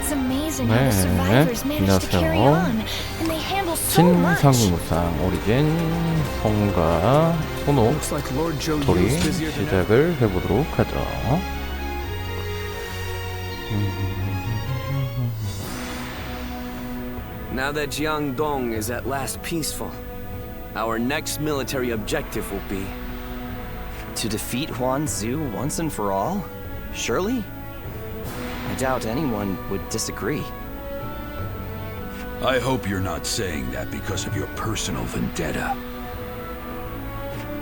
It's amazing how the survivors managed to carry on, and they handle so much. 진삼국무쌍 오리진 송과 소노 스토리 시작을 해보도록 하죠. Now that Jiangdong is at last peaceful, our next military objective will be to defeat Huangzu once and for all? Surely? I doubt anyone would disagree. I hope you're not saying that because of your personal vendetta.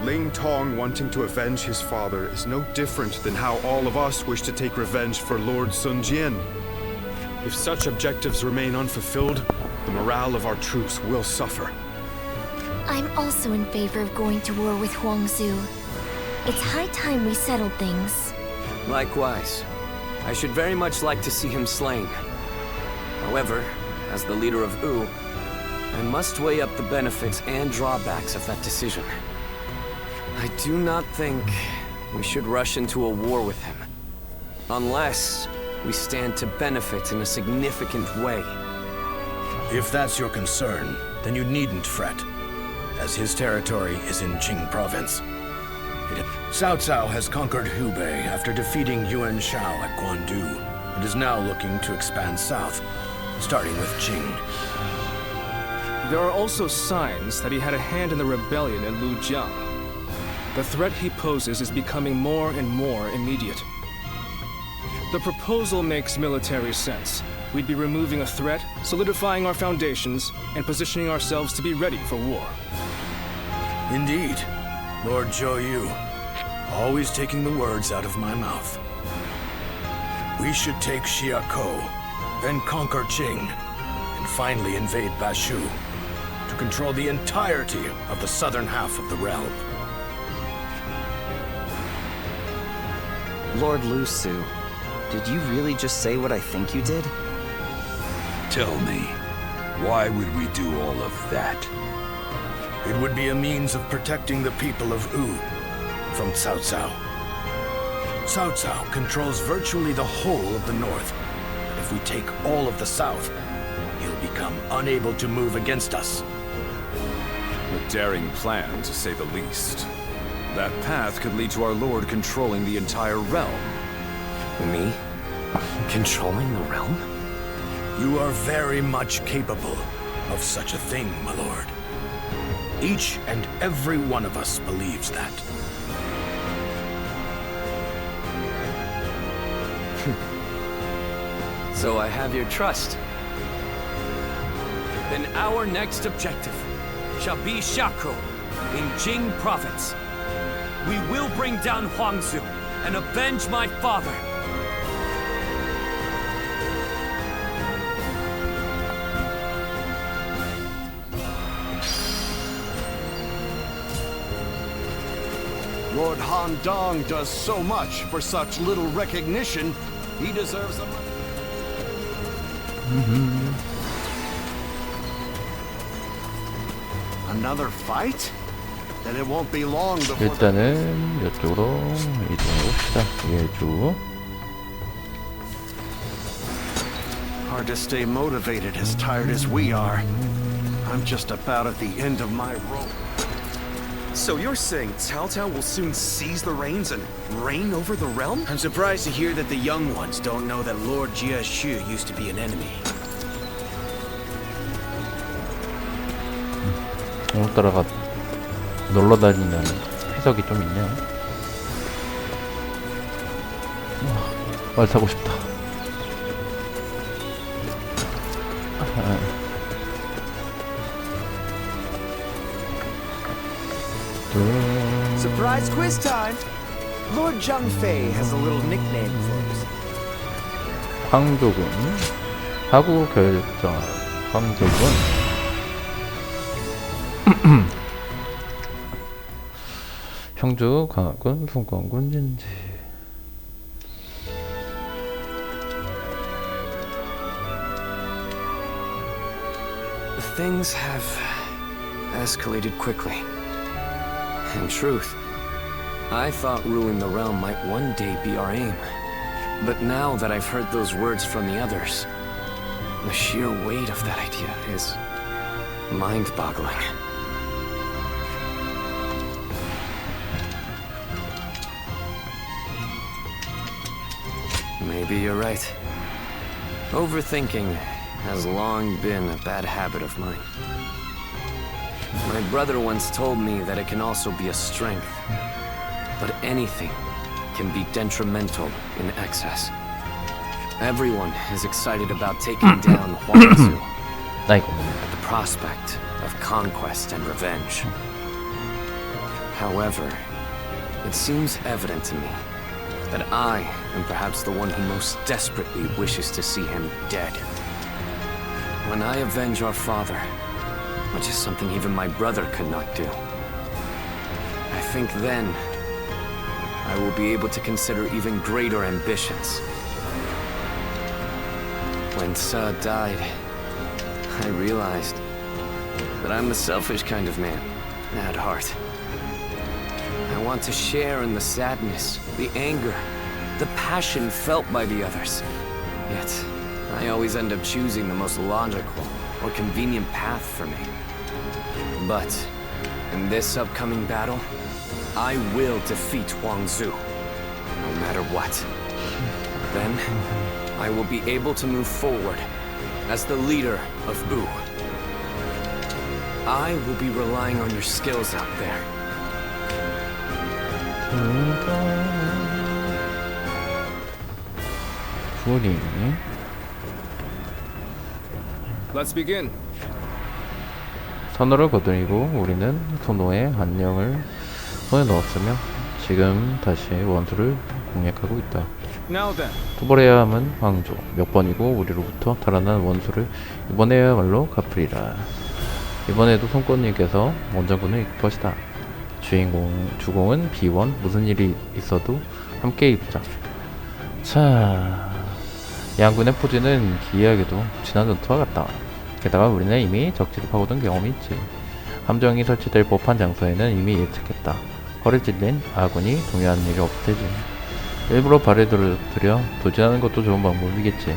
Ling Tong wanting to avenge his father is no different than how all of us wish to take revenge for Lord Sun Jian. If such objectives remain unfulfilled, the morale of our troops will suffer. I'm also in favor of going to war with Huangzu. It's high time we settled things. Likewise. I should very much like to see him slain. However, as the leader of Wu, I must weigh up the benefits and drawbacks of that decision. I do not think we should rush into a war with him, unless we stand to benefit in a significant way. If that's your concern, then you needn't fret, as his territory is in Qing province. Cao Cao has conquered Hubei after defeating Yuan Shao at Guandu, and is now looking to expand south, starting with Qing. There are also signs that he had a hand in the rebellion in Lujiang. The threat he poses is becoming more and more immediate. The proposal makes military sense. We'd be removing a threat, solidifying our foundations, and positioning ourselves to be ready for war. Indeed, Lord Zhou Yu, always taking the words out of my mouth. We should take Xiakou, then conquer Qing, and finally invade Bashu, to control the entirety of the southern half of the realm. Lord Lu Su, did you really just say what I think you did? Tell me, why would we do all of that? It would be a means of protecting the people of Wu from Cao Cao. Cao Cao controls virtually the whole of the north. And if we take all of the south, he'll become unable to move against us. A daring plan, to say the least. That path could lead to our lord controlling the entire realm. Me? Controlling the realm? You are very much capable of such a thing, my lord. Each and every one of us believes that. So I have your trust. Then our next objective shall be Xiakou in Jing province. We will bring down Huangzu and avenge my father. Lord Han Dong does so much for such little recognition. He deserves a... Another fight? Then it won't be long before... 일단은 이쪽으로 이동해봅시다. 예주. Hard to stay motivated as tired as we are. I'm just about at the end of my rope. So you're saying Cao Cao will soon seize the reins and reign over the realm? I'm surprised to hear that the young ones don't know that Lord Jia Shu used to be an enemy. 오늘따라가 놀러다니는 해석이 좀 있네요. 말 타고 싶다. Surprise quiz time! Lord Zhang Fei has a little nickname for us. 황조군 하구 결정. 황조군 형주 강화군 풍권군 진지. Things have escalated quickly. In truth, I thought ruling the realm might one day be our aim. But now that I've heard those words from the others, The sheer weight of that idea is mind-boggling. Maybe you're right. Overthinking has long been a bad habit of mine. My brother once told me that it can also be a strength, but anything can be detrimental in excess. Everyone is excited about taking down Huangzu at the prospect of conquest and revenge. However, it seems evident to me that I am perhaps the one who most desperately wishes to see him dead. When I avenge our father, which is something even my brother could not do, I think then I will be able to consider even greater ambitions. When Sa died, I realized that I'm a selfish kind of man at heart. I want to share in the sadness, the anger, the passion felt by the others. Yet, I always end up choosing the most logical or convenient path for me. But, in this upcoming battle, I will defeat Huangzu, no matter what. Then, I will be able to move forward as the leader of Wu. I will be relying on your skills out there. Let's begin. 선호를 거두리고 우리는 소노의 안녕을 손에 넣었으며 지금 다시 원수를 공략하고 있다. Now then. 투벌해야 함은 황조 몇 번이고 우리로부터 달아난 원수를 이번에야말로 갚으리라. 이번에도 손권님께서 원정군을 이끌 것이다. 주공은 비원, 무슨 일이 있어도 함께 입자. 자, 양군의 포지는 기이하게도 지난 전투와 같다. 게다가 우리는 이미 적지를 파고든 경험이 있지. 함정이 설치될 법한 장소에는 이미 예측했다. 허를 찔린 아군이 동요하는 일이 없을 테지. 일부러 발을 들여 도진하는 것도 좋은 방법이겠지.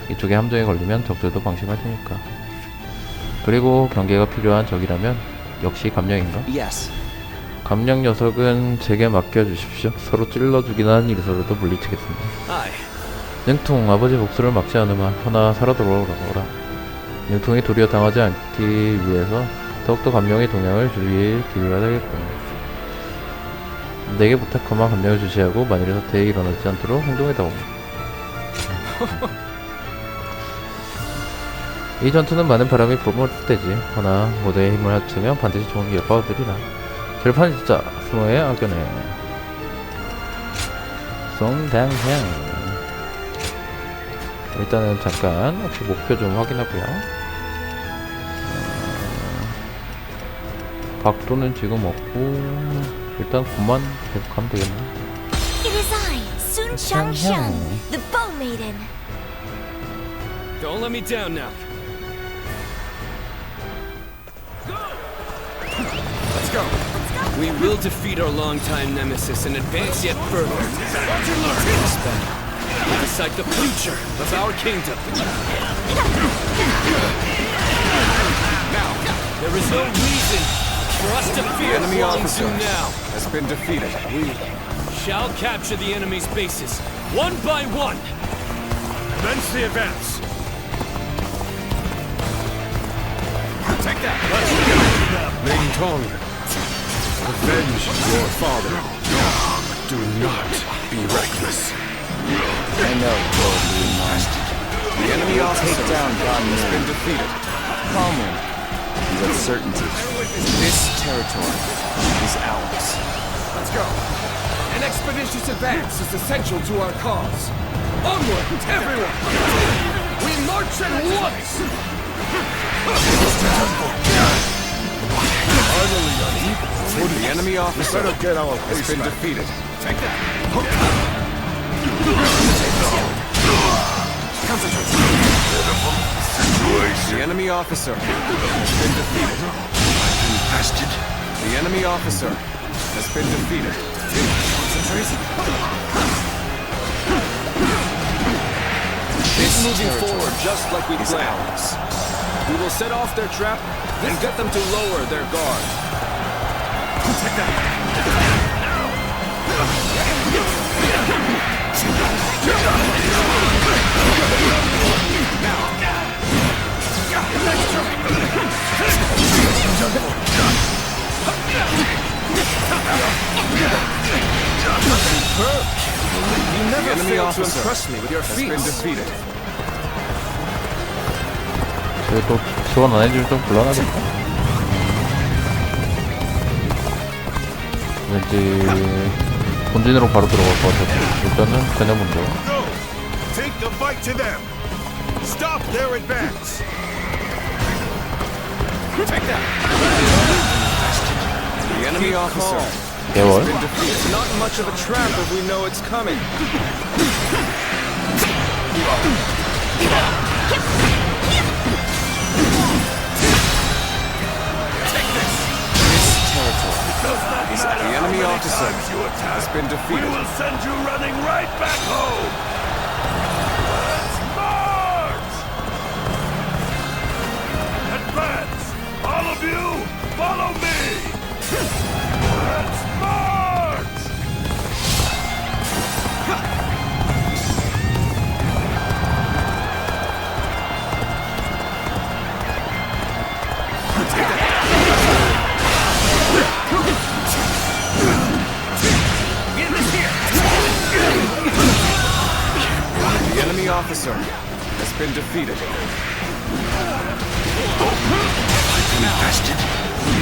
이쪽에 함정에 걸리면 적들도 방심하시니까. 그리고 경계가 필요한 적이라면 역시 감령인가? Yes. 감령 녀석은 제게 맡겨주십시오. 서로 찔러주긴 하는 일에서라도 물리치겠습니다. 능통 아버지 복수를 막지 않으마. 허나 살아 돌아오라. 능통이 도리어 당하지 않기 위해서 더욱더 감령의 동향을 주의에 기울여야 되겠군. 내게 부탁하마. 감령을 주시하고 만일의 사태에 일어나지 않도록 행동해다오. 이 전투는 많은 바람이 불어올 때지. 허나 모두의 힘을 합치면 반드시 좋은 결과가 얻으리라. 결판이 진짜 스노의 악연해. 송당향. 일단은 잠깐 혹시 목표 좀 확인하고요. 박도는 지금 없고 일단 그만 계속 가면 되겠네. It is I, Sun Changhyang, the Bow Maiden. Don't let me down now. Let's go. We will defeat our longtime nemesis and advance yet further. Decide the future of our kingdom. Now, there is no reason for us to fear Huangzu now. Has been defeated. We shall capture the enemy's bases, one by one. Commence the advance. Take that. Ling Tong, avenge your father. Do not be reckless. I know, Lord Liu Master. The enemy We'll take down God has been defeated. calmly and with certainty. This territory is ours. Let's go. An expeditious advance is essential to our cause. Onward, everyone! We march at once! The enemy officer has been defeated. Take that! The enemy officer has been defeated. The enemy officer has been defeated. Keep moving forward just like we planned. We will set off their trap and get them to lower their guard. Take that! You never fail to impress me with your feats. Been defeated. 저기 또 지원 안 해주면 좀 곤란하겠다. 왠지 본진으로 바로 들어갈 것 같아서 일단은 그냥 먼저. Take the fight to them. Stop their advance. Take that. The enemy officer. 개월. It's not much of a trap if we know it's coming. The enemy officer has been defeated. We will send you running right back home. Let's march! Advance! All of you, follow me! Let's march! The enemy officer has been defeated.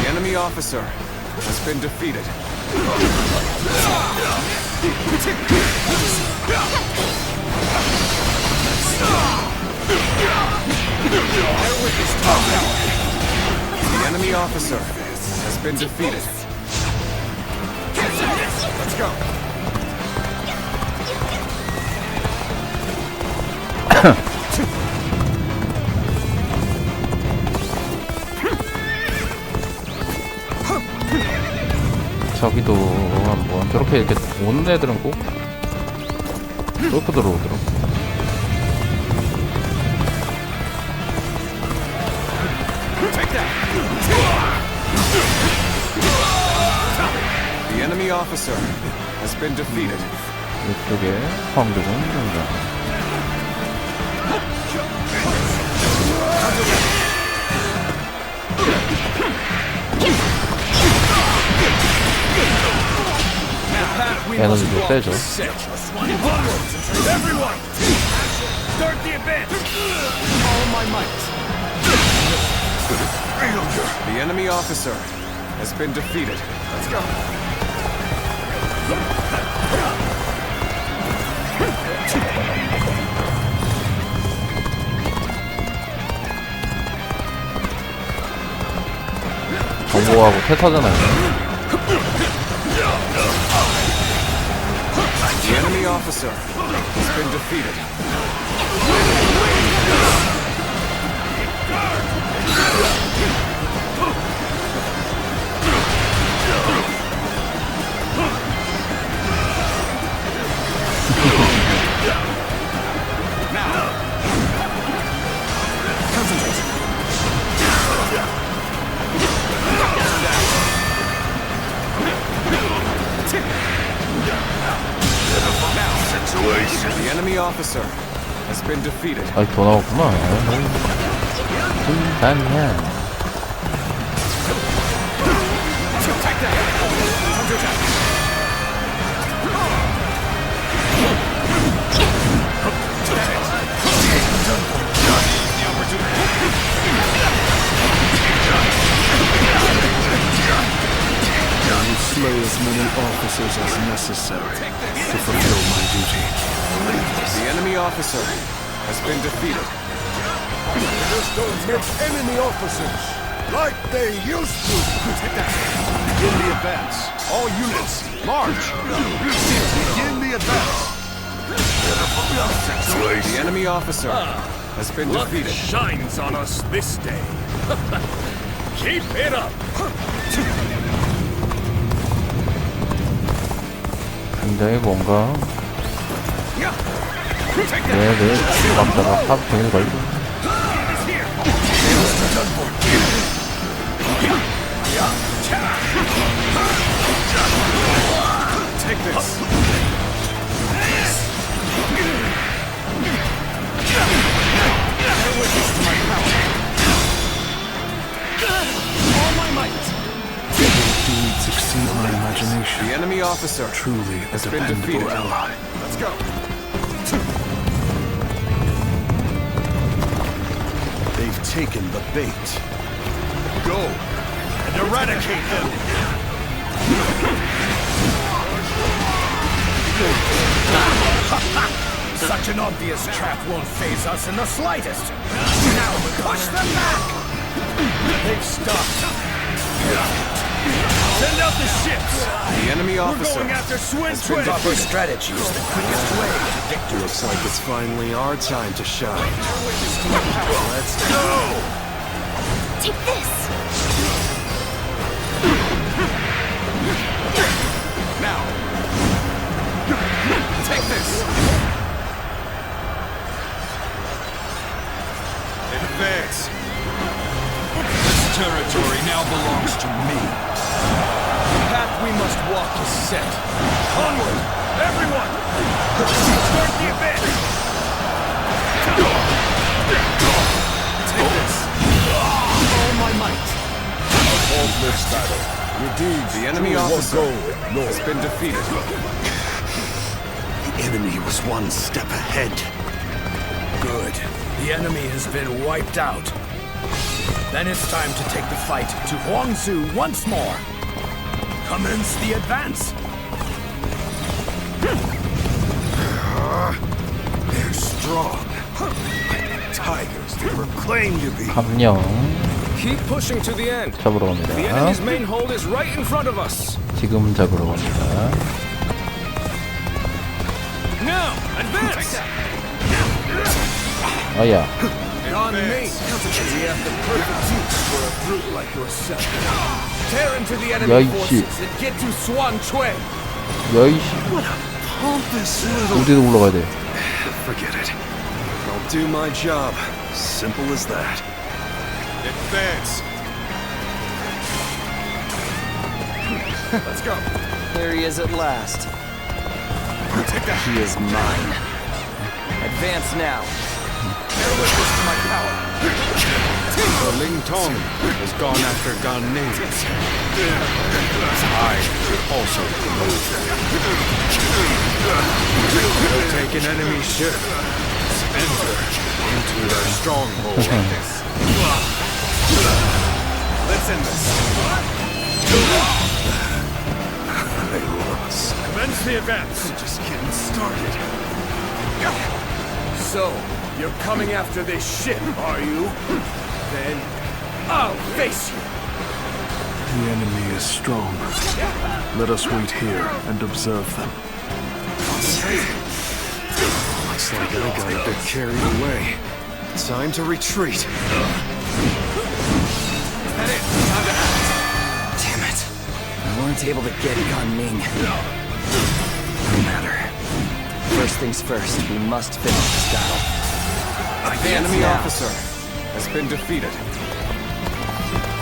The enemy officer has been defeated. The enemy officer has been defeated. Let's go. 저기도 한번 저렇게 이렇게 오는 애들은 꼭 뚫고 들어오더라고. The enemy officer has been defeated. 이쪽에 황도군 등장. 에너지도 세죠. Everyone! Start the advance! All my might! The enemy officer has been defeated. Let's go. 정보하고 퇴사잖아요. The enemy officer has been defeated. The enemy officer has been defeated. 아직 더 나왔구나. 진단이야. Slay as many officers as necessary to fulfill my duty. The enemy officer has been defeated. Just don't hit enemy officers like they used to. Begin the advance. All units, march. Begin the advance. The enemy officer has been defeated. Shines on us this day. Keep it up. 굉장히 뭔가 네네 막다가 하루 종일 걸리고. Take this. All my might. Deeds exceed my imagination. The enemy officer Truly a been dependable defeated. ally. Let's go. They've taken the bait. Go and eradicate them. Such an obvious trap won't faze us in the slightest. Now push them back! They've stopped. Send out the ships! The enemy We're officer going after Swin has been Twin! defeated. Strategy is the quickest way to victory. Looks like it's finally our time to shine. Let's go. Take this! Now. Take this. Advance. This territory now belongs to me. The path we must walk is set. Onward! Everyone! Start the advance! Take this. All my might! Hold this battle. Your deeds. The enemy officer No. has been defeated. The enemy was one step ahead. Good. The enemy has been wiped out. Then it's time to take the fight to Huangzu once more. Commence the advance. They're strong. Like tigers they proclaim to be. 함령 Keep pushing to the end. 잡으러 갑니다. The enemy's main hold is right in front of us. 지금 잡으러 갑니다. Now, advance! 아야. On me! We have the perfect use for a brute like yourself. Tear into the enemy 야이씨. forces and get to Swan Chuen. 야이씨. Pompous little... 어디로 올라가야 돼? Forget it. I'll do my job. Simple as that. Advance. Let's go. There he is at last. Take that. He is mine. Advance now. Bear witness to my power. The Ling Tong has gone after Gan Ning. I should also promote them. They'll take an enemy ship, enter into their stronghold. Let's end this. They lost. Commence the advance. Just getting started. So, you're coming after this ship, are you? Then I'll face you. The enemy is strong. Let us wait here and observe them. Looks like I got a bit carried away. Time to retreat. Damn it. We weren't able to get Gan Ning. No matter. First things first, we must finish this battle. The enemy officer has been defeated.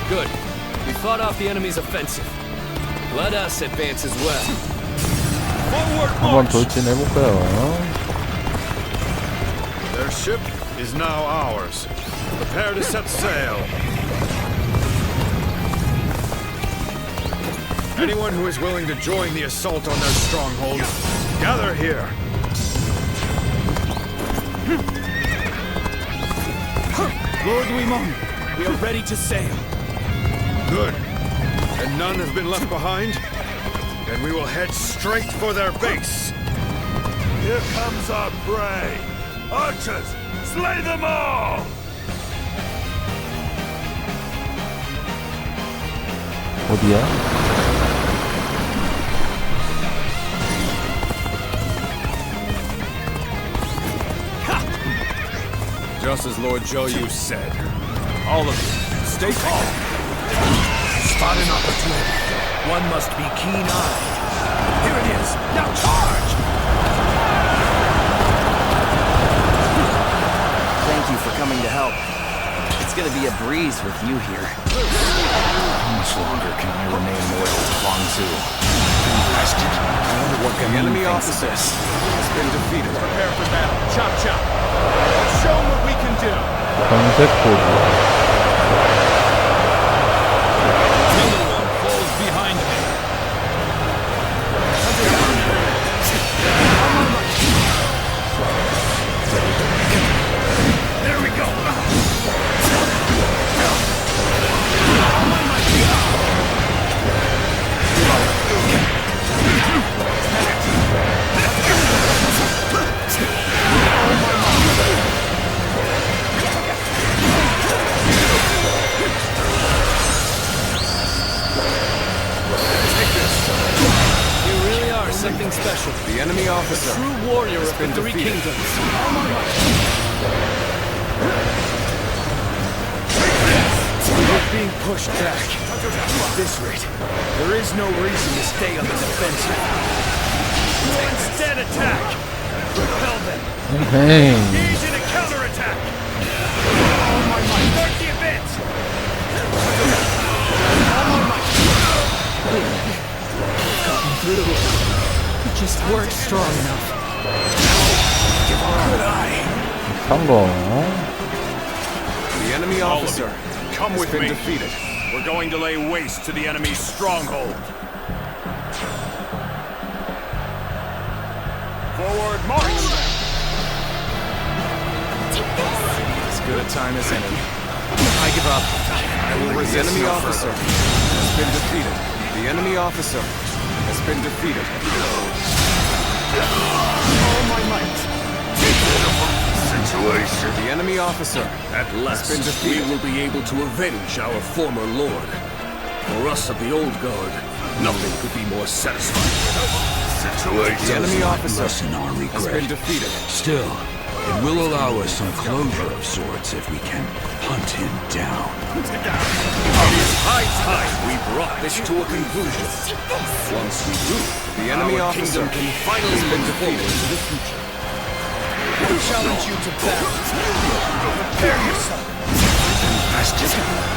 Good. We fought off the enemy's offensive. Let us advance as well. Forward 한번 march. 돌진해볼까요? Their ship is now ours. Prepare to set sail. Anyone who is willing to join the assault on their stronghold, gather here. Lord Wimon, we are ready to sail. Good. And none have been left behind? Then we will head straight for their base. Here comes our prey. Archers, slay them all. 어디야? Just as Lord Zhou said. All of you, stay calm. Spot an opportunity. One must be keen-eyed. Here it is. Now charge! you for coming to help. It's gonna be a breeze with you here. How much longer can I remain loyal to Huangzu? I wonder what The enemy officer has been defeated. Prepare for battle. Chop chop. Let's show 'em what we can do. 검색 보조. Falls behind me. There we go. Something special. The enemy officer. The true warrior of the Three Kingdoms. We're being pushed back. At this rate, there is no reason to stay on the defensive. Instead attack. Repel them. Engage in a counterattack. Start the advance. Gotten through. Just weren't strong enough. Good eye. 성공. The enemy officer Come with has been me. defeated. We're going to lay waste to the enemy's stronghold. Forward march! Take this! As good a time as any. I give up. I will resist. The enemy officer has been defeated. The enemy officer has been defeated. All my might. Situation. The enemy officer At last, been defeated. we will be able to avenge our former lord. For us of the old guard, nothing could be more satisfying. The enemy officer Lessen our has regret. been defeated. Still, it will allow us some closure of sorts if we can hunt him down. It is high time we brought this to a conclusion. Once we do, The enemy our officer kingdom can finally has been move forward defeated. to the future. I challenge you to battle. Prepare yourself.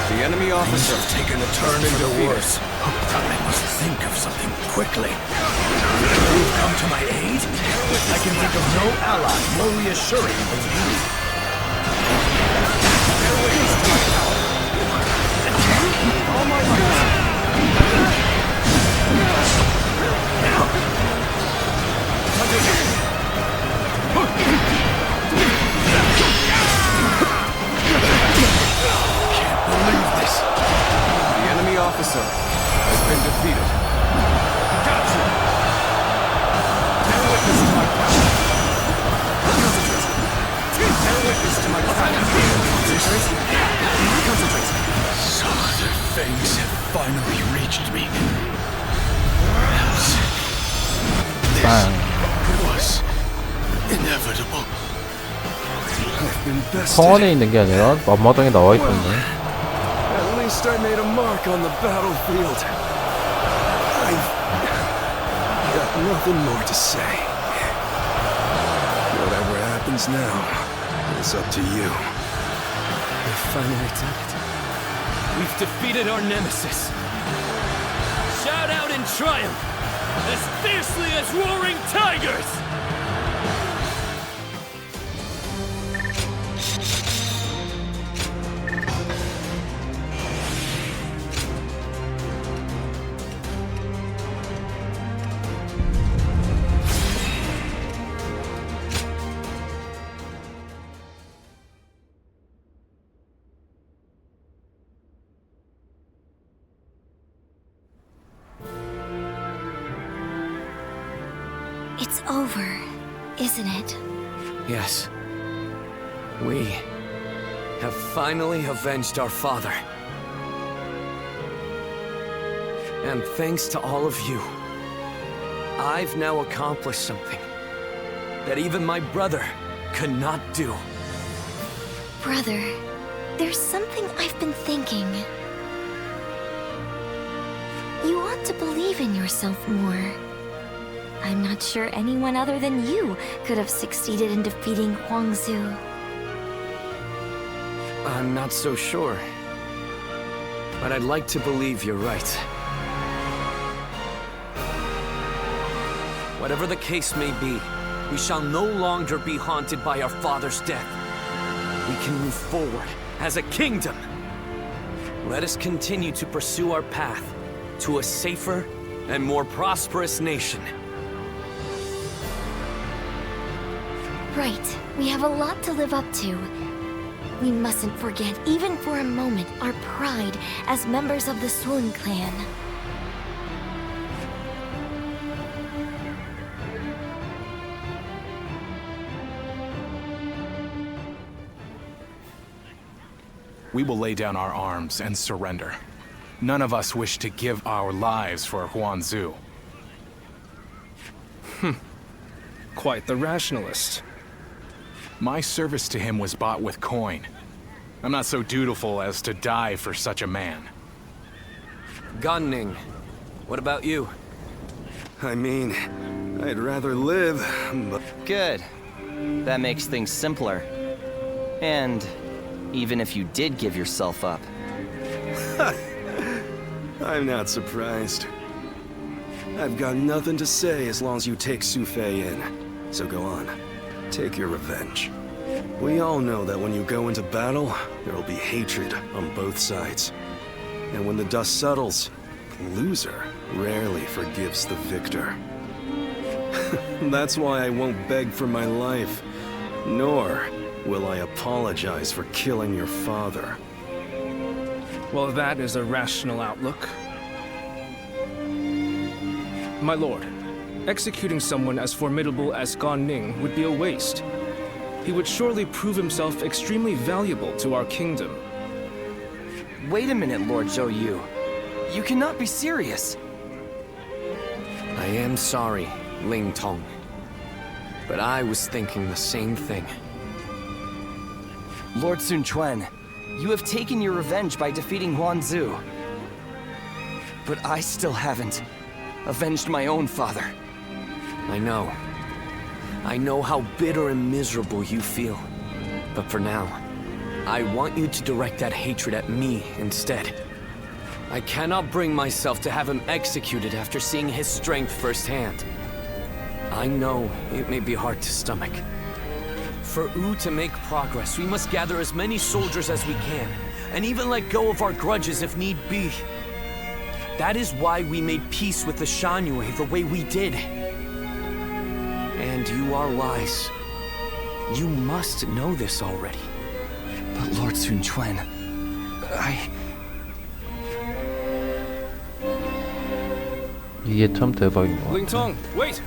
The enemy officer Things have taken a turn has been for the defeated. worse. I must think of something quickly. You've come to my aid? I can think of no ally more reassuring than you. All my might. Can't believe this. The enemy officer has been defeated. Gotcha! Bear witness to my power. Concentrate. Bear witness to my power. Concentrate. Concentrate. So the fangs have finally reached me. It was inevitable. I've been bested. 성원에 있는 게 아니라 앞마당에 나와 있었네. At least I made a mark on the battlefield. I've got nothing more to say. Whatever happens now is up to you. We've finally done it. We've defeated our nemesis. Shout out in triumph, as fiercely as roaring tigers! It's over, isn't it? Yes. We have finally avenged our father. And thanks to all of you, I've now accomplished something that even my brother could not do. Brother, there's something I've been thinking. You ought to believe in yourself more. I'm not sure anyone other than you could have succeeded in defeating Huangzu. I'm not so sure. But I'd like to believe you're right. Whatever the case may be, we shall no longer be haunted by our father's death. We can move forward as a kingdom. Let us continue to pursue our path to a safer and more prosperous nation. Right. We have a lot to live up to. We mustn't forget, even for a moment, our pride as members of the Swoon clan. We will lay down our arms and surrender. None of us wish to give our lives for Huanzu. Quite the rationalist. My service to him was bought with coin. I'm not so dutiful as to die for such a man. Gunning, what about you? I mean, I'd rather live, but... Good. That makes things simpler. And even if you did give yourself up. I'm not surprised. I've got nothing to say as long as you take Su Fei in. So go on. Take your revenge. We all know that when you go into battle, there will be hatred on both sides. And when the dust settles, the loser rarely forgives the victor. That's why I won't beg for my life, nor will I apologize for killing your father. Well, that is a rational outlook. My lord, executing someone as formidable as Gan Ning would be a waste. He would surely prove himself extremely valuable to our kingdom. Wait a minute, Lord Zhou Yu. You cannot be serious. I am sorry, Ling Tong. But I was thinking the same thing. Lord Sun Quan, you have taken your revenge by defeating Huanzu. But I still haven't avenged my own father. I know. I know how bitter and miserable you feel. But for now, I want you to direct that hatred at me instead. I cannot bring myself to have him executed after seeing his strength firsthand. I know it may be hard to stomach. For Wu to make progress, we must gather as many soldiers as we can, and even let go of our grudges if need be. That is why we made peace with the Shanyu the way we did. And you are wise. You must know this already. But Lord Sun Quan, 이게 참 대박인 것 Ling 같아. Tong, wait!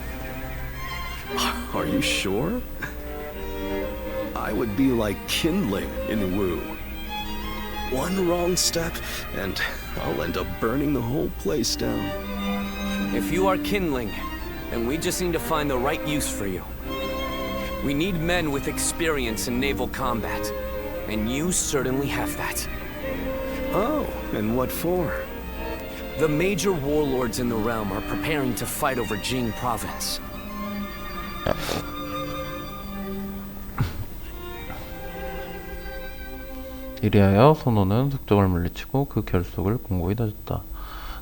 Are you sure? I would be like kindling in Wu. One wrong step, and I'll end up burning the whole place down. If you are kindling, then we just need to find the right use for you. We need men with experience in naval combat, and you certainly have that. Oh, and what for? The major warlords in the realm are preparing to fight over Jing province. 이리하여 선호는 숙적을 물리치고 그 결속을 공고히 다졌다.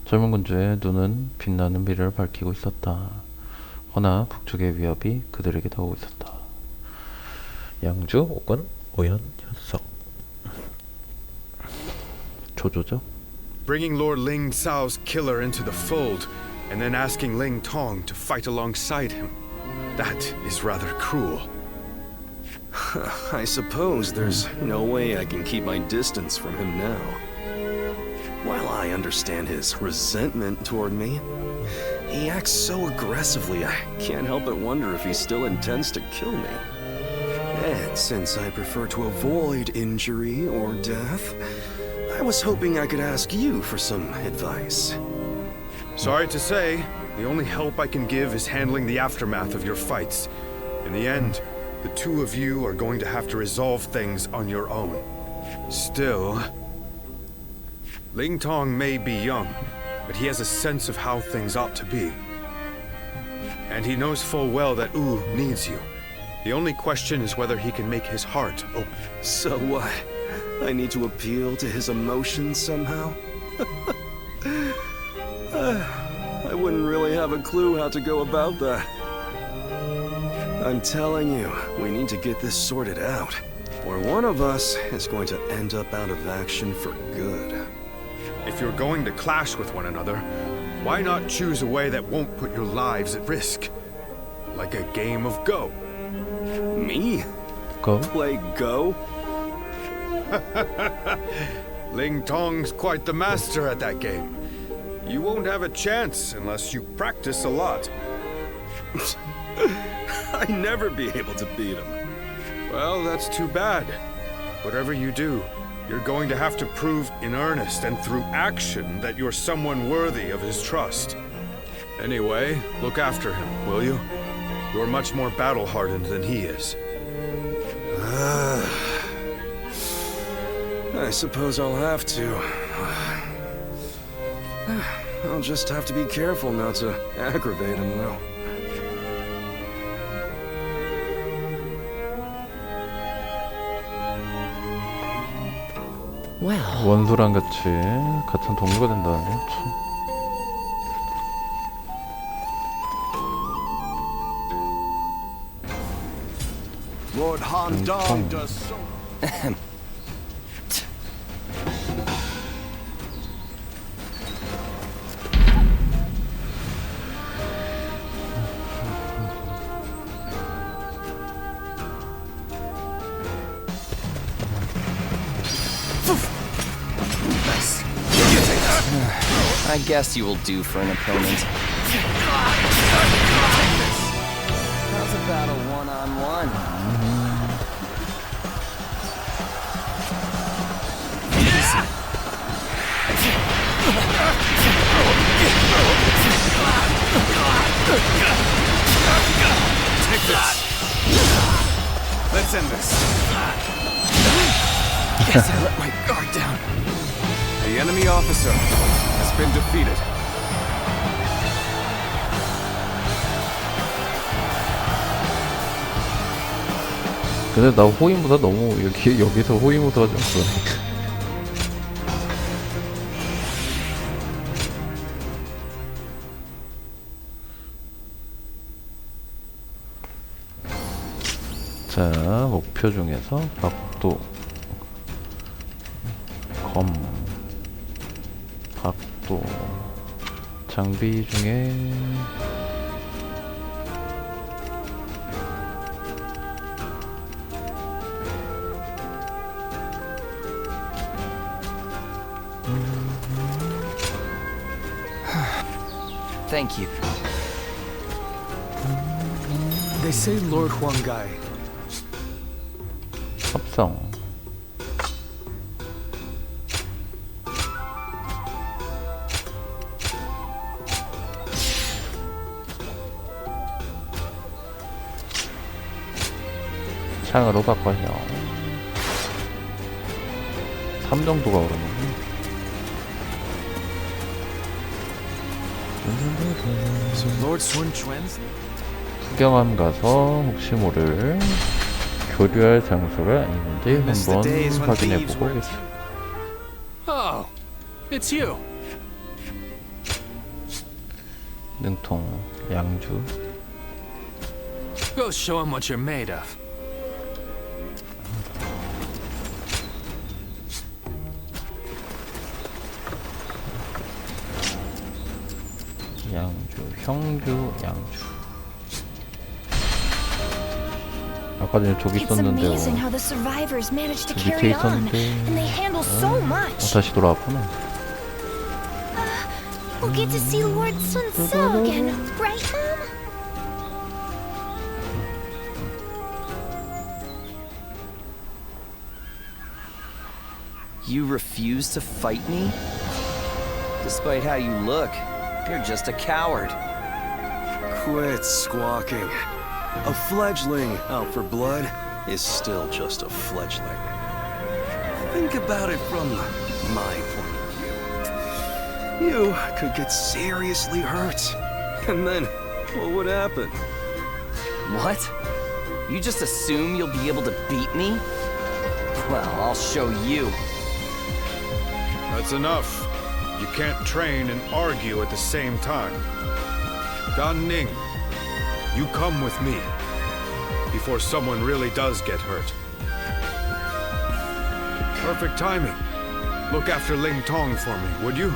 젊은 군주의 눈은 빛나는 미래를 밝히고 있었다. 허나 북쪽의 위협이 그들에게 다가오고 있었다. 양주 혹은 오연 현석 조조죠. Bringing Lord Ling Cao's killer into the fold, and then asking Ling Tong to fight alongside him. That is rather cruel. I suppose there's no way I can keep my distance from him now. While I understand his resentment toward me, he acts so aggressively I can't help but wonder if he still intends to kill me. And since I prefer to avoid injury or death, I was hoping I could ask you for some advice. Sorry to say, the only help I can give is handling the aftermath of your fights. In the end, the two of you are going to have to resolve things on your own. Still, Ling Tong may be young, but he has a sense of how things ought to be. And he knows full well that Wu needs you. The only question is whether he can make his heart open. So what? I need to appeal to his emotions somehow? I wouldn't really have a clue how to go about that. I'm telling you, we need to get this sorted out, or one of us is going to end up out of action for good. If you're going to clash with one another, why not choose a way that won't put your lives at risk? Like a game of Go. Me? Go? Play Go? Ling Tong's quite the master at that game. You won't have a chance unless you practice a lot. I'd never be able to beat him. Well, that's too bad. Whatever you do, you're going to have to prove in earnest and through action that you're someone worthy of his trust. Anyway, look after him, will you? You're much more battle-hardened than he is. I suppose I'll have to. I'll just have to be careful not to aggravate him, though. Well, 원소랑 같이 같은 동료가 된다는 거 참. Lord Han Dong does so. I guess you will do for an opponent. How's about a one-on-one? Take this. Let's end this. Guess I let my guard down. The enemy officer has been defeated. 근데 나 호위무사 너무 여기서 호위무사가 좀 그러네. 자, 목표 중에서 박도, 검, 박도, 장비 중에 Thank you. They say Lord Huanggai. 합성. 창으로 바꿔요. 3 정도가 오르네. So Lord Sun Quan's 수경함 가서 혹시 모를 교류할 장소가 있는지 한번 확인해보고 오겠습니다. Oh, it's you. 능통, 양주. Go show him what you're made of. 양주, 형주, 양주. 아까 전에 저기 it's 있었는데 amazing how the survivors managed to 밑에 carry on, 있었는데 and they handle so much. 다시 돌아왔구나. We'll get to see Lord Sun So again, right, Mom? You refuse to fight me? Despite how you look, you're just a coward. Quit squawking. A fledgling out for blood is still just a fledgling. Think about it from my point of view. You could get seriously hurt. And then, what would happen? What? You just assume you'll be able to beat me? Well, I'll show you. That's enough. You can't train and argue at the same time. Gan Ning, you come with me before someone really does get hurt. Perfect timing. Look after Ling Tong for me, would you?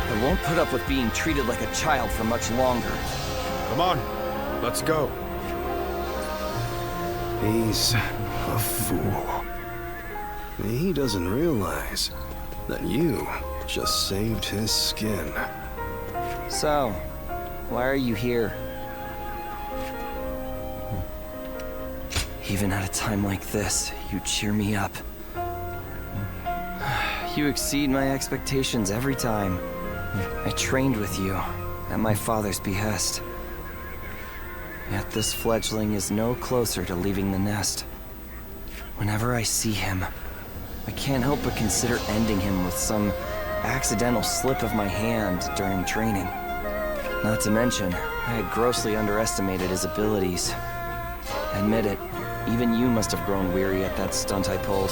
I won't put up with being treated like a child for much longer. Come on, let's go. He's a fool. He doesn't realize that you just saved his skin. So, why are you here? Even at a time like this, you cheer me up. You exceed my expectations every time. I trained with you, at my father's behest. Yet this fledgling is no closer to leaving the nest. Whenever I see him, I can't help but consider ending him with some accidental slip of my hand during training. Not to mention, I had grossly underestimated his abilities. Admit it, even you must have grown weary at that stunt I pulled.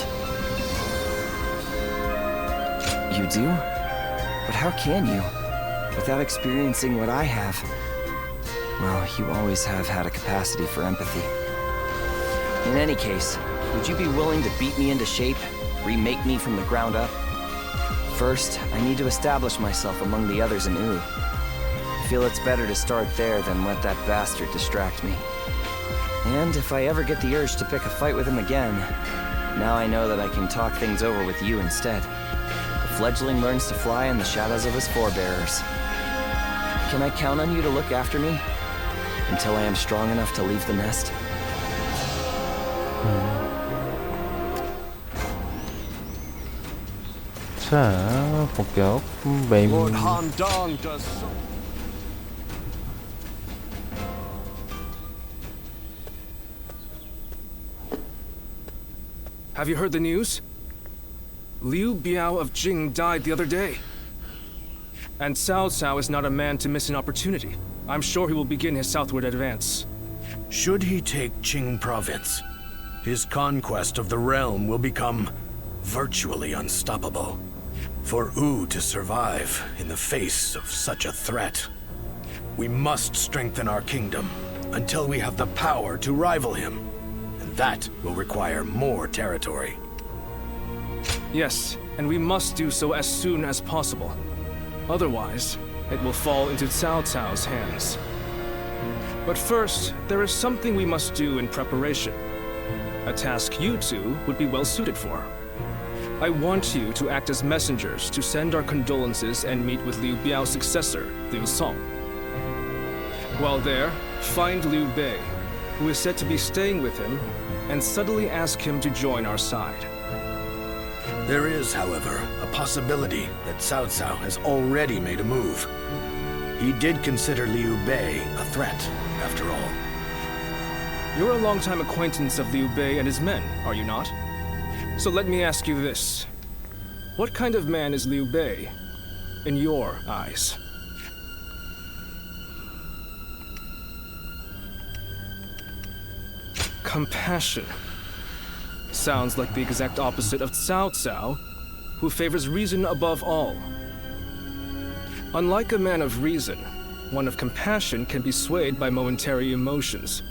You do? But how can you? Without experiencing what I have. Well, you always have had a capacity for empathy. In any case, would you be willing to beat me into shape? Remake me from the ground up? First, I need to establish myself among the others in Wu. I feel it's better to start there than let that bastard distract me. And if I ever get the urge to pick a fight with him again, now I know that I can talk things over with you instead. The fledgling learns to fly in the shadows of his forebearers. Can I count on you to look after me? Until I am strong enough to leave the nest? 자, 본격 메인. Lord Han Dong does so. Have you heard the news? Liu Biao of Jing died the other day. And Cao Cao is not a man to miss an opportunity. I'm sure he will begin his southward advance. Should he take Qing province, his conquest of the realm will become virtually unstoppable. For Wu to survive in the face of such a threat, we must strengthen our kingdom until we have the power to rival him. And that will require more territory. Yes, and we must do so as soon as possible. Otherwise, it will fall into Cao Cao's hands. But first, there is something we must do in preparation. A task you two would be well suited for. I want you to act as messengers to send our condolences and meet with Liu Biao's successor, Liu Song. While there, find Liu Bei, who is said to be staying with him, and subtly ask him to join our side. There is, however, a possibility that Cao Cao has already made a move. He did consider Liu Bei a threat, after all. You're a longtime acquaintance of Liu Bei and his men, are you not? So let me ask you this. What kind of man is Liu Bei, in your eyes? Compassion. Sounds like the exact opposite of Cao Cao, who favors reason above all. Unlike a man of reason, one of compassion can be swayed by momentary emotions.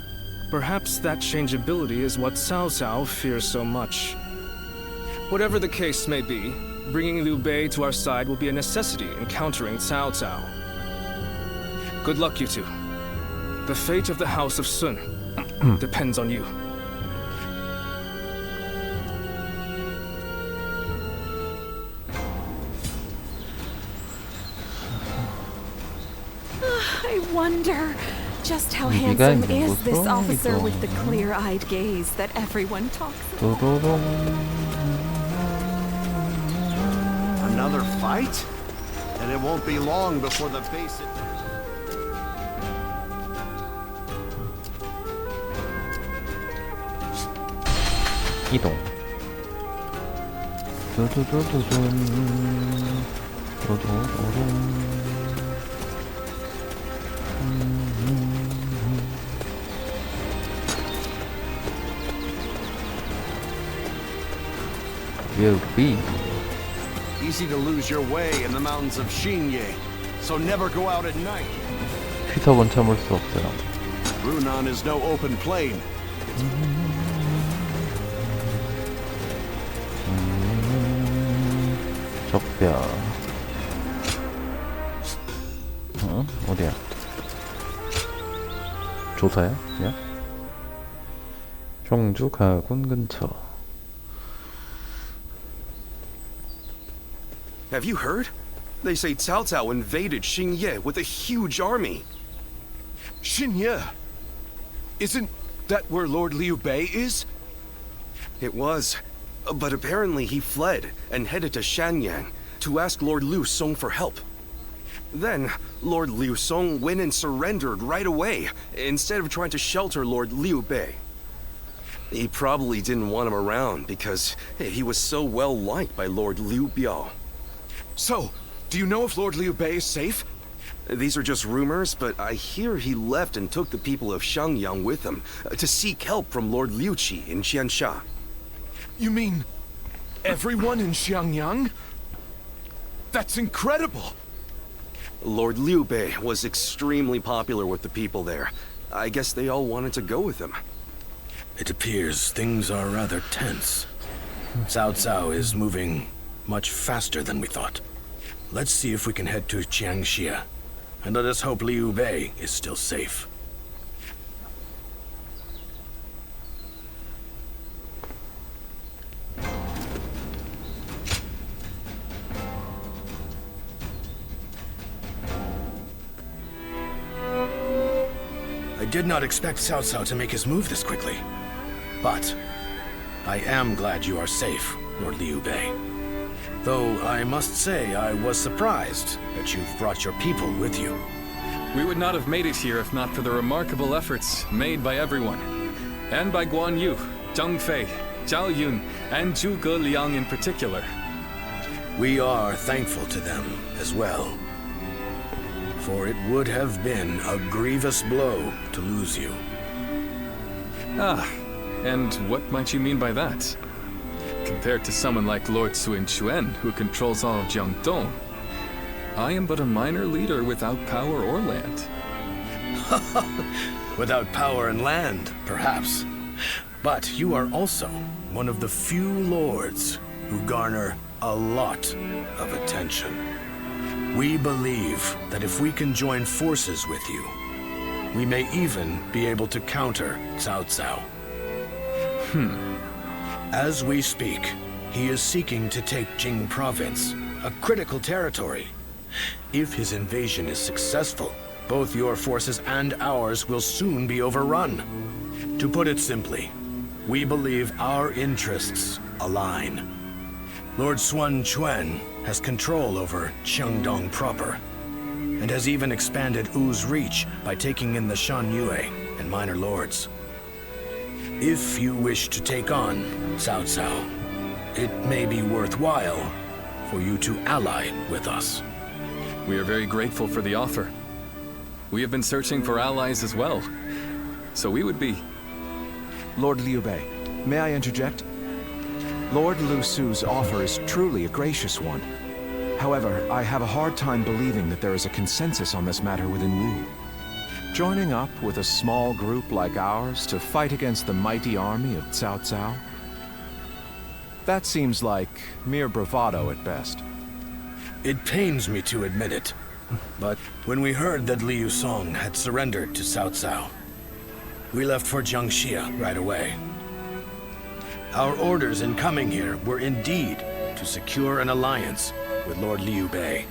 Perhaps that changeability is what Cao Cao fears so much. Whatever the case may be, bringing Liu Bei to our side will be a necessity in countering Cao Cao. Good luck, you two. The fate of the House of Sun depends on you. I wonder just how handsome is this officer with the clear-eyed gaze that everyone talks about. Another fight? And it won't be long before the basic... 이동. 도도도도돈. will be. Easy to lose your way in the mountains of Xingye, so never go out at night. 피석은 참을 수 없어요. Runan is no open plain. 적벽. 어디야? 조사야? 그냥? 종주 가군 근처. Have you heard? They say Cao Cao invaded Xingye with a huge army. Xingye? Isn't that where Lord Liu Bei is? It was. But apparently he fled and headed to Shanyang to ask Lord Liu Song for help. Then, Lord Liu Song went and surrendered right away, instead of trying to shelter Lord Liu Bei. He probably didn't want him around because he was so well liked by Lord Liu Biao. So, do you know if Lord Liu Bei is safe? These are just rumors, but I hear he left and took the people of Shangyang with him to seek help from Lord Liu Qi in Qiansha. You mean everyone in Xiangyang? That's incredible! Lord Liu Bei was extremely popular with the people there. I guess they all wanted to go with him. It appears things are rather tense. Cao Cao is moving much faster than we thought. Let's see if we can head to Jiangxia, and let us hope Liu Bei is still safe. I did not expect Cao Cao to make his move this quickly. But I am glad you are safe, Lord Liu Bei. Though I must say I was surprised that you've brought your people with you. We would not have made it here if not for the remarkable efforts made by everyone. And by Guan Yu, Zhang Fei, Zhao Yun, and Zhuge Liang in particular. We are thankful to them as well. For it would have been a grievous blow to lose you. Ah, and what might you mean by that? Compared to someone like Lord Sun Quan, who controls all of Jiangdong, I am but a minor leader without power or land. Without power and land, perhaps. But you are also one of the few lords who garner a lot of attention. We believe that if we can join forces with you, we may even be able to counter Cao Cao. As we speak, he is seeking to take Jing Province, a critical territory. If his invasion is successful, both your forces and ours will soon be overrun. To put it simply, we believe our interests align. Lord Sun Quan has control over Qiangdong proper, and has even expanded Wu's reach by taking in the Shan Yue and minor lords. If you wish to take on Cao Cao, it may be worthwhile for you to ally with us. We are very grateful for the offer. We have been searching for allies as well, so we would be... Lord Liu Bei, may I interject? Lord Lu Su's offer is truly a gracious one. However, I have a hard time believing that there is a consensus on this matter within Wu. Joining up with a small group like ours to fight against the mighty army of Cao Cao? That seems like mere bravado at best. It pains me to admit it, but when we heard that Liu Song had surrendered to Cao Cao, we left for Jiangxia right away. Our orders in coming here were indeed to secure an alliance with Lord Liu Bei.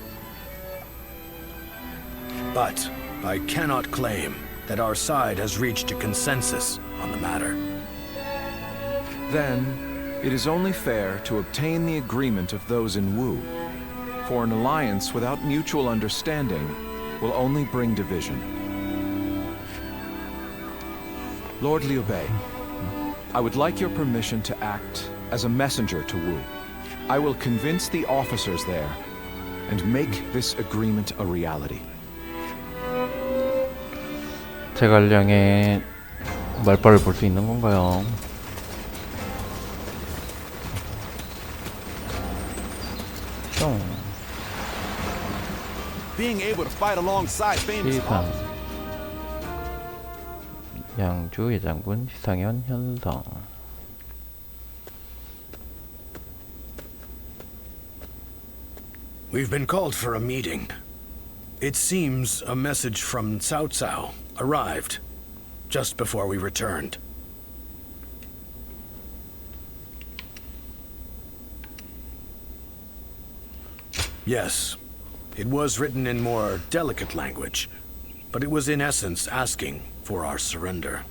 But I cannot claim that our side has reached a consensus on the matter. Then, it is only fair to obtain the agreement of those in Wu. For an alliance without mutual understanding will only bring division. Lord Liu Bei, I would like your permission to act as a messenger to Wu. I will convince the officers there and make this agreement a reality. 제갈량의 말빨을 볼 수 있는 건가요? being able to fight alongside famous 시상 양주 예장군 시상현 현성. We've been called for a meeting. It seems a message from Cao Cao arrived just before we returned. Yes, it was written in more delicate language, but it was in essence asking for our surrender.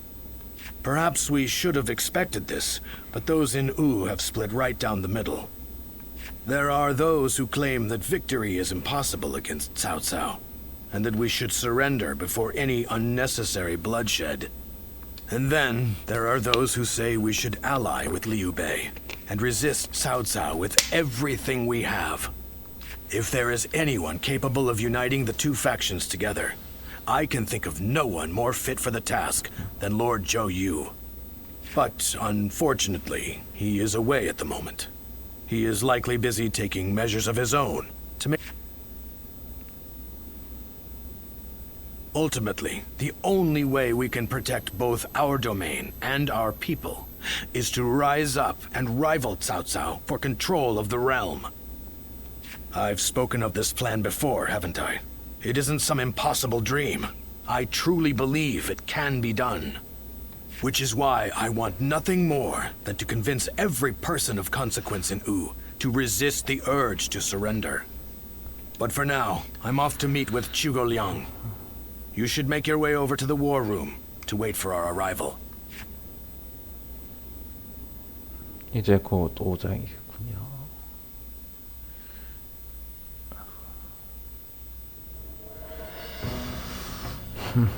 Perhaps we should have expected this, but those in Wu have split right down the middle. There are those who claim that victory is impossible against Cao Cao, and that we should surrender before any unnecessary bloodshed. And then there are those who say we should ally with Liu Bei and resist Cao Cao with everything we have. If there is anyone capable of uniting the two factions together, I can think of no one more fit for the task than Lord Zhou Yu. But unfortunately, he is away at the moment. He is likely busy taking measures of his own to make... Ultimately, the only way we can protect both our domain and our people is to rise up and rival Cao Cao for control of the realm. I've spoken of this plan before, haven't I? It isn't some impossible dream. I truly believe it can be done. Which is why I want nothing more than to convince every person of consequence in Wu to resist the urge to surrender. But for now, I'm off to meet with Zhuge Liang. You should make your way over to the war room to wait for our arrival. 이제 곧 오장이군요.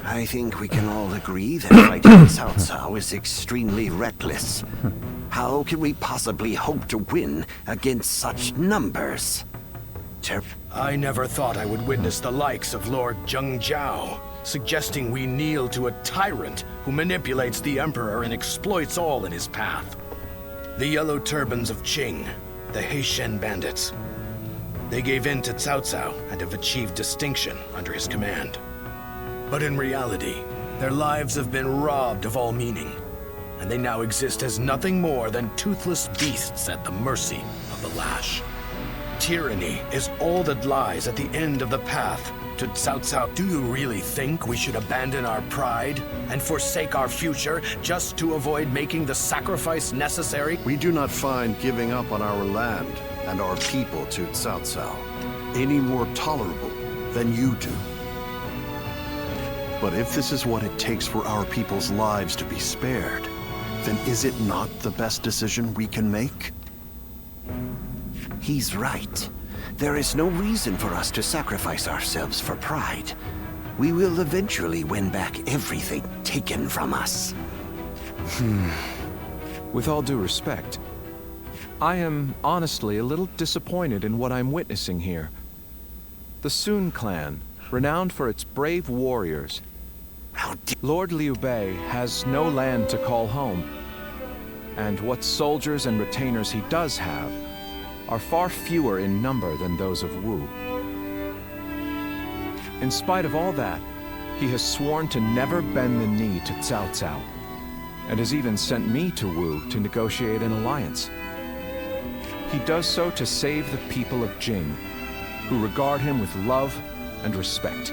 I think we can all agree that fighting Cao Cao is extremely reckless. How can we possibly hope to win against such numbers? I never thought I would witness the likes of Lord Zheng Jiao, suggesting we kneel to a tyrant who manipulates the Emperor and exploits all in his path. The Yellow Turbans of Qing, the Heishen bandits. They gave in to Cao Cao and have achieved distinction under his command. But in reality, their lives have been robbed of all meaning, and they now exist as nothing more than toothless beasts at the mercy of the lash. Tyranny is all that lies at the end of the path to Cao Cao. Do you really think we should abandon our pride and forsake our future just to avoid making the sacrifice necessary? We do not find giving up on our land and our people to Cao Cao any more tolerable than you do. But if this is what it takes for our people's lives to be spared, then is it not the best decision we can make? He's right. There is no reason for us to sacrifice ourselves for pride. We will eventually win back everything taken from us. With all due respect, I am honestly a little disappointed in what I'm witnessing here. The Sun clan, renowned for its brave warriors, Lord Liu Bei has no land to call home, and what soldiers and retainers he does have are far fewer in number than those of Wu. In spite of all that, he has sworn to never bend the knee to Cao Cao, and has even sent me to Wu to negotiate an alliance. He does so to save the people of Jing, who regard him with love and respect.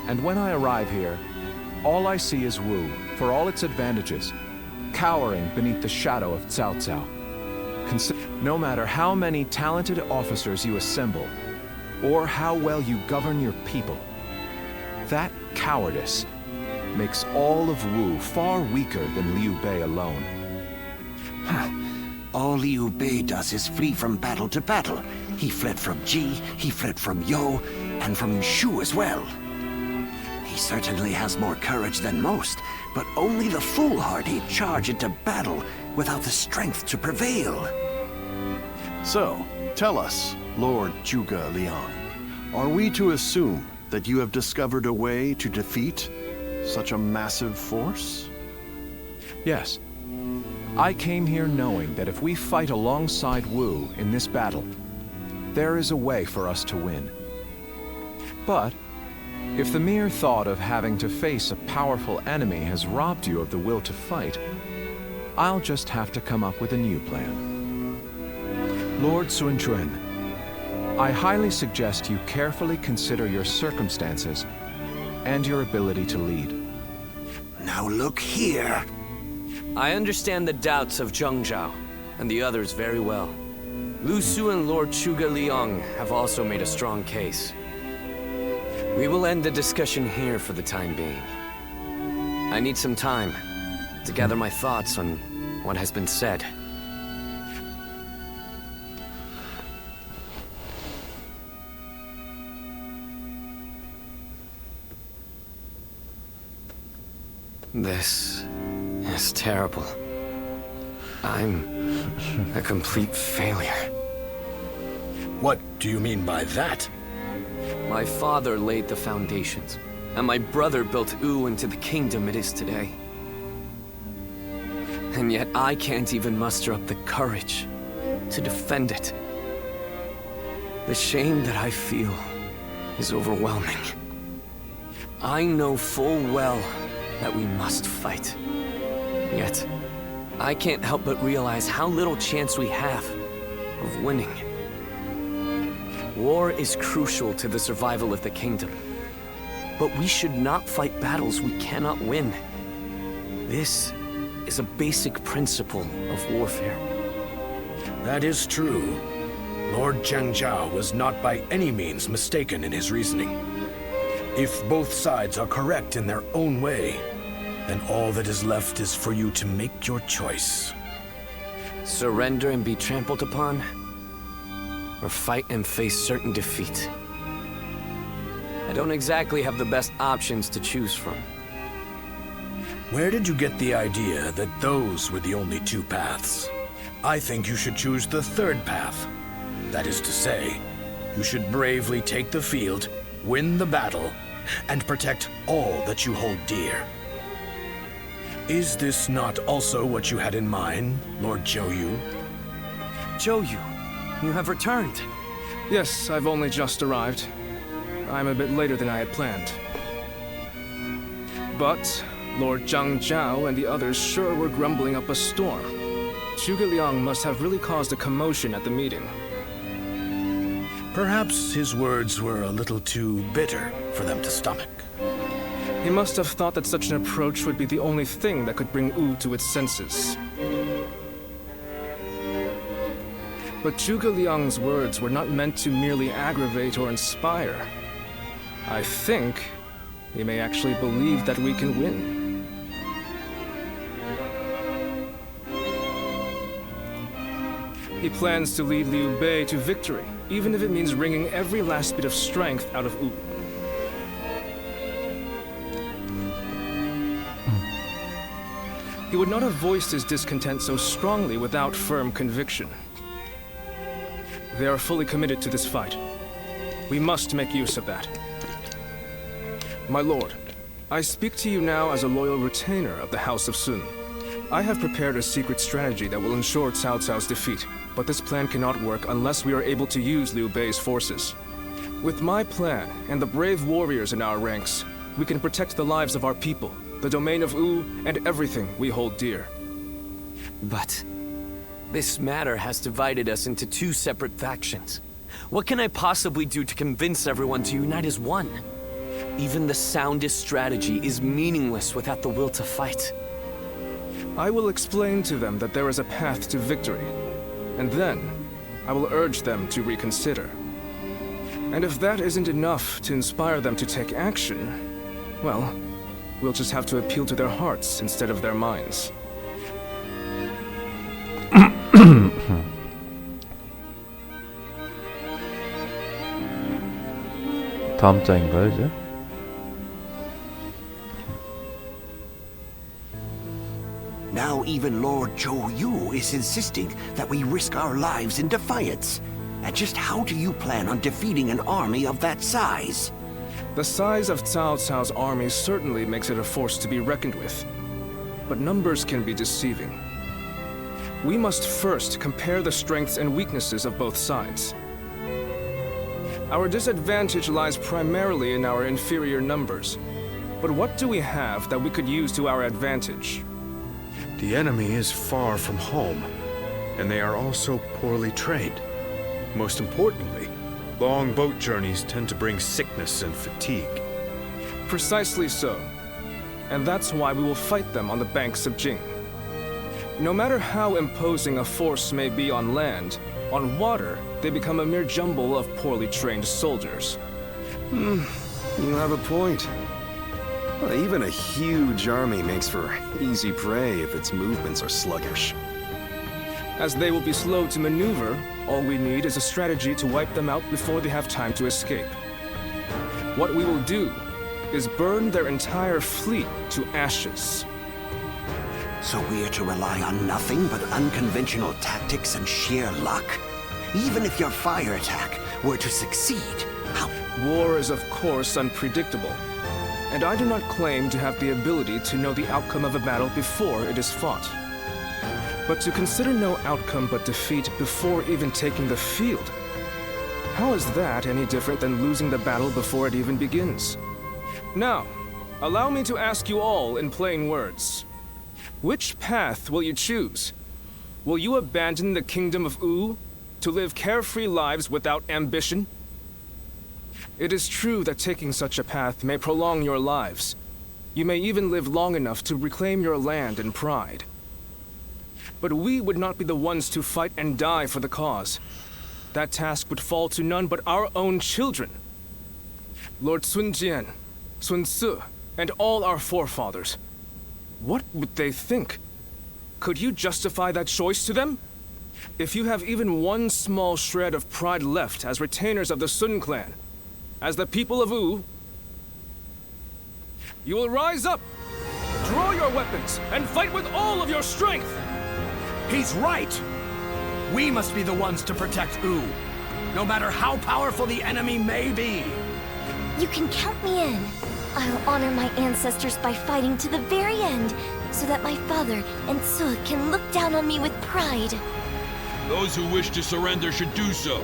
And when I arrive here, all I see is Wu, for all its advantages, cowering beneath the shadow of Cao Cao. No matter how many talented officers you assemble, or how well you govern your people, that cowardice makes all of Wu far weaker than Liu Bei alone. All Liu Bei does is flee from battle to battle. He fled from Ji, he fled from Yo, and from Shu as well. He certainly has more courage than most, but only the foolhardy charge into battle without the strength to prevail. So, tell us, Lord Zhuge Liang, are we to assume that you have discovered a way to defeat such a massive force? Yes. I came here knowing that if we fight alongside Wu in this battle, there is a way for us to win. But if the mere thought of having to face a powerful enemy has robbed you of the will to fight, I'll just have to come up with a new plan. Lord Sun Quan, I highly suggest you carefully consider your circumstances and your ability to lead. Now look here. I understand the doubts of Zheng Zhao and the others very well. Lu Su and Lord Zhuge Liang have also made a strong case. We will end the discussion here for the time being. I need some time to gather my thoughts on what has been said. This is terrible. I'm a complete failure. What do you mean by that? My father laid the foundations, and my brother built Wu into the kingdom it is today. And yet I can't even muster up the courage to defend it. The shame that I feel is overwhelming. I know full well that we must fight. Yet, I can't help but realize how little chance we have of winning. War is crucial to the survival of the kingdom. But we should not fight battles we cannot win. This is a basic principle of warfare. That is true. Lord Zheng Zhao was not by any means mistaken in his reasoning. If both sides are correct in their own way, then all that is left is for you to make your choice. Surrender and be trampled upon, or fight and face certain defeat. I don't exactly have the best options to choose from. Where did you get the idea that those were the only two paths? I think you should choose the third path. That is to say, you should bravely take the field, win the battle, and protect all that you hold dear. Is this not also what you had in mind, Lord Zhou Yu? Zhou Yu, you have returned. Yes, I've only just arrived. I'm a bit later than I had planned. But Lord Zhang Zhao and the others sure were grumbling up a storm. Zhuge Liang must have really caused a commotion at the meeting. Perhaps his words were a little too bitter for them to stomach. He must have thought that such an approach would be the only thing that could bring Wu to its senses. But Zhuge Liang's words were not meant to merely aggravate or inspire. I think he may actually believe that we can win. He plans to lead Liu Bei to victory, even if it means wringing every last bit of strength out of Wu. He would not have voiced his discontent so strongly without firm conviction. They are fully committed to this fight. We must make use of that. My lord, I speak to you now as a loyal retainer of the House of Sun. I have prepared a secret strategy that will ensure Cao Cao's defeat, but this plan cannot work unless we are able to use Liu Bei's forces. With my plan and the brave warriors in our ranks, we can protect the lives of our people, the domain of Wu, and everything we hold dear. But this matter has divided us into two separate factions. What can I possibly do to convince everyone to unite as one? Even the soundest strategy is meaningless without the will to fight. I will explain to them that there is a path to victory, and then I will urge them to reconsider. And if that isn't enough to inspire them to take action, well, we'll just have to appeal to their hearts instead of their minds. 다음 장인가요, 이제? Now even Lord Zhou Yu is insisting that we risk our lives in defiance. And just how do you plan on defeating an army of that size? The size of Cao Cao's army certainly makes it a force to be reckoned with. But numbers can be deceiving. We must first compare the strengths and weaknesses of both sides. Our disadvantage lies primarily in our inferior numbers. But what do we have that we could use to our advantage? The enemy is far from home, and they are also poorly trained. Most importantly, long boat journeys tend to bring sickness and fatigue. Precisely so. And that's why we will fight them on the banks of Jing. No matter how imposing a force may be on land, on water, they become a mere jumble of poorly trained soldiers. You have a point. Well, even a huge army makes for easy prey if its movements are sluggish. As they will be slow to maneuver, all we need is a strategy to wipe them out before they have time to escape. What we will do is burn their entire fleet to ashes. So we're to rely on nothing but unconventional tactics and sheer luck? Even if your fire attack were to succeed, how... War is of course unpredictable, and I do not claim to have the ability to know the outcome of a battle before it is fought. But to consider no outcome but defeat before even taking the field, how is that any different than losing the battle before it even begins? Now, allow me to ask you all in plain words. Which path will you choose? Will you abandon the kingdom of U to live carefree lives without ambition? It is true that taking such a path may prolong your lives. You may even live long enough to reclaim your land and pride. But we would not be the ones to fight and die for the cause. That task would fall to none but our own children. Lord Sun Jian, Sun Ce, and all our forefathers. What would they think? Could you justify that choice to them? If you have even one small shred of pride left as retainers of the Sun clan, as the people of U, you will rise up, draw your weapons, and fight with all of your strength! He's right! We must be the ones to protect U, no matter how powerful the enemy may be! You can count me in. I'll honor my ancestors by fighting to the very end, so that my father and Su can look down on me with pride. Those who wish to surrender should do so.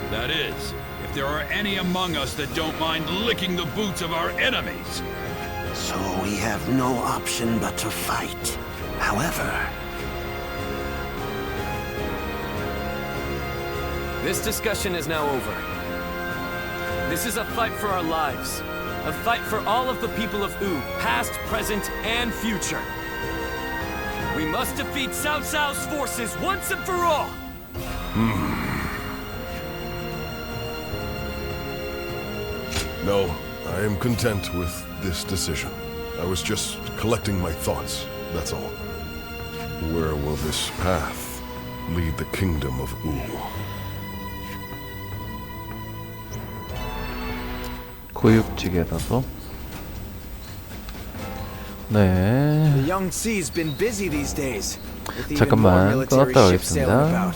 That is, if there are any among us that don't mind licking the boots of our enemies. So we have no option but to fight. However... This discussion is now over. This is a fight for our lives. A fight for all of the people of U, past, present, and future. We must defeat Cao Cao's forces once and for all! No, I am content with this decision. I was just collecting my thoughts, that's all. Where will this path lead the kingdom of U? 고육지게라서. 네. The young C's been busy these days. 잠깐만 끊었다 가겠습니다.